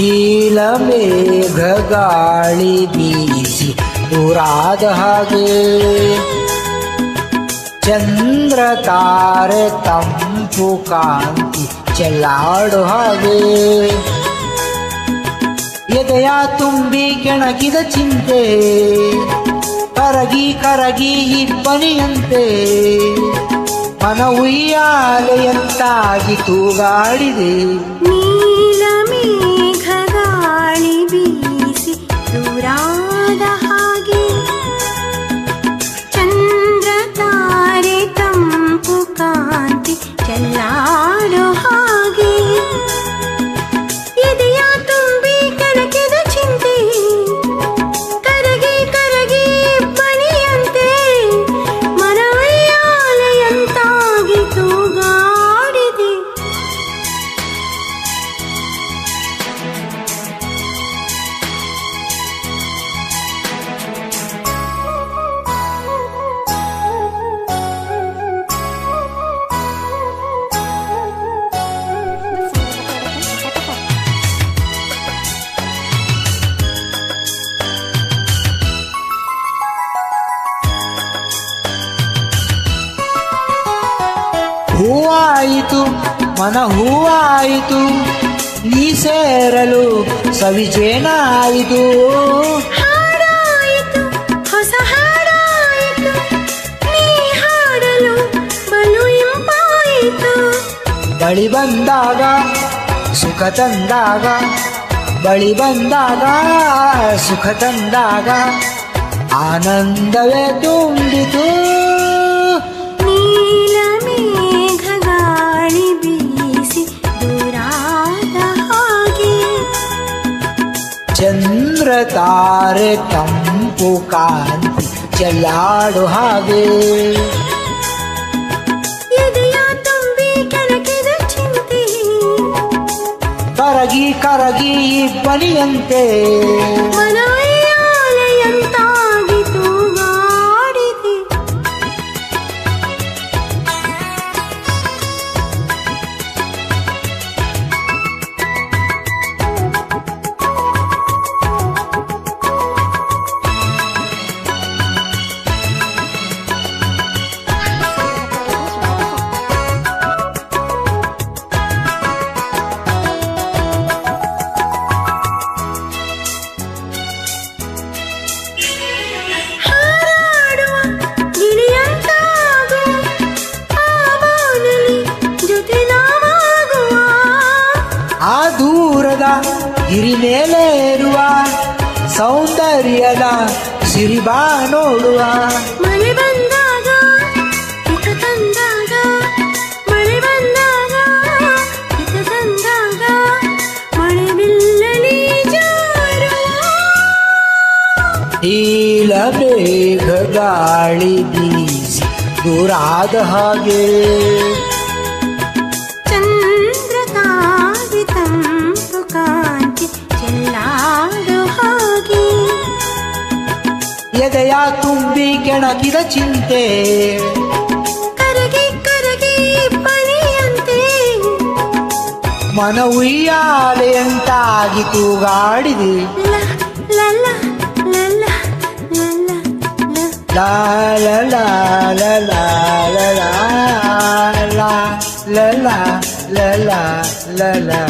ನೀಲಮೇಘ ಗಾಳಿ ಬೀಸಿ ದೂರಾದ ಹಾಗೆ, ಚಂದ್ರ ತಾರೆ ತಂಪು ಕಾಂತಿ ಚೆಲ್ಲಾಡು ಹಾಗೆ, ಎದೆಯ ತುಂಬಿ ಕೆಣಕಿದ ಚಿಂತೆ ಕರಗಿ ಕರಗಿ ಇಬ್ಬನಿಯಂತೆ, ಮನ ಉಯ್ಯಾಲೆಯಂತಾಗಿ ತೂಗಾಡಿದೆ. ನೀಲಮೇಘ ಗಾಳಿ ಬೀಸಿ ದೂರಾದ ಹಾಗೆ, ಚಂದ್ರ ತಾರೆ ತಂಪು ಕಾಂತಿ ಚೆಲ್ಲಾಡೋ ಹಾಗೆ, ಎದೆಯ ತುಂಬಿ ಕೆಣಕಿದ ಚಿಂತೆ ಕರಗಿ ಕರಗಿ ಬನಿಯಂತೆ, ಮನವಯ್ಯಾಲೆಯಂತಾಗಿ ತೂಗಾಡಿದೆ. ಹೂವಾಯಿತು ಮನ ಹೂವಾಯಿತು, ನೀ ಸೇರಲು ಸವಿಜೇನಾಯಿತು. ಹಾಡಾಯಿತು ಹೊಸ ಹಾಡಾಯಿತು, ನೀ ಹಾಡಲು ಬಲು ಇಂಪಾಯಿತು. ಬಳಿ ಬಂದಾಗ ಸುಖ ತಂದಾಗ, ಬಳಿ ಬಂದಾಗ ಸುಖ ತಂದಾಗ, ಆನಂದವೇ ತುಂಬಿತು. ನೀಲಮೇಘ ಗಾಳಿ ಬೀಸಿ ದೂರಾದ ಹಾಗೆ, ಚಂದ್ರ ತಾರೆ ತಂಪು ಕಾಂತಿ ಚೆಲ್ಲಾಡು ಹಾಗೆ, ಎದೆಯ ತುಂಬಿ ಕೆಣಕಿದ ಚಿಂತೆ ಕರಗಿ ಕರಗಿ ಇಬ್ಬನಿಯಂತೆ, ಮನವಯ್ಯಾಲೆಯಂತಾಗಿ ತೂಗಾಡಿದೆ. ಹಾರಾಡುವ ಗಿಳಿಯಂತಾಗು, ಆ ಬಾನಲಿ ಜೊತೆ ನಾವಾಗುವ, ಆ ದೂರದ ಗಿರಿ ಮೇಲೆ ಇರುವ ಸೌಂದರ್ಯದ ಸಿರಿಬಾ ನೋಡುವ. ಮಳೆ ಬಂದಾಗ ಹಿತ ತಂದಾಗ, ಮಳೆ ಬಂದಾಗ ಹಿತ ತಂದಾಗ, ಮಳೆ ಬಿಲ್ಲಲಿ ಜಾರುವ. ನೀಲಮೇಘ ಗಾಳಿ ಬೀಸಿ ದೂರಾದ ಹಾಗೆ, ಚಂದ್ರ ತಾರೆ ತಂಪು ಕಾಂತಿ ಚೆಲ್ಲಾಡೋ ಹಾಗೆ, ಎದೆಯ ತುಂಬಿ ಕೆಣಕಿದ ಚಿಂತೆ ಕರಗಿ ಕರಗಿ ಬನಿಯಂತೆ, ಮನ ಉಯ್ಯಾಲೆಯಂತಾಗಿ ತೂಗಾಡಿದೆ. ಲ ಲ ಲ ಲ ಲ ಲ ಲ. ಲಾ ಲಾ ಲಾ ಲಾ ಲಾ ಲಾ ಲಾ ಲಾ ಲಾ ಲಾ ಲಾ ಲಾ ಲಾ.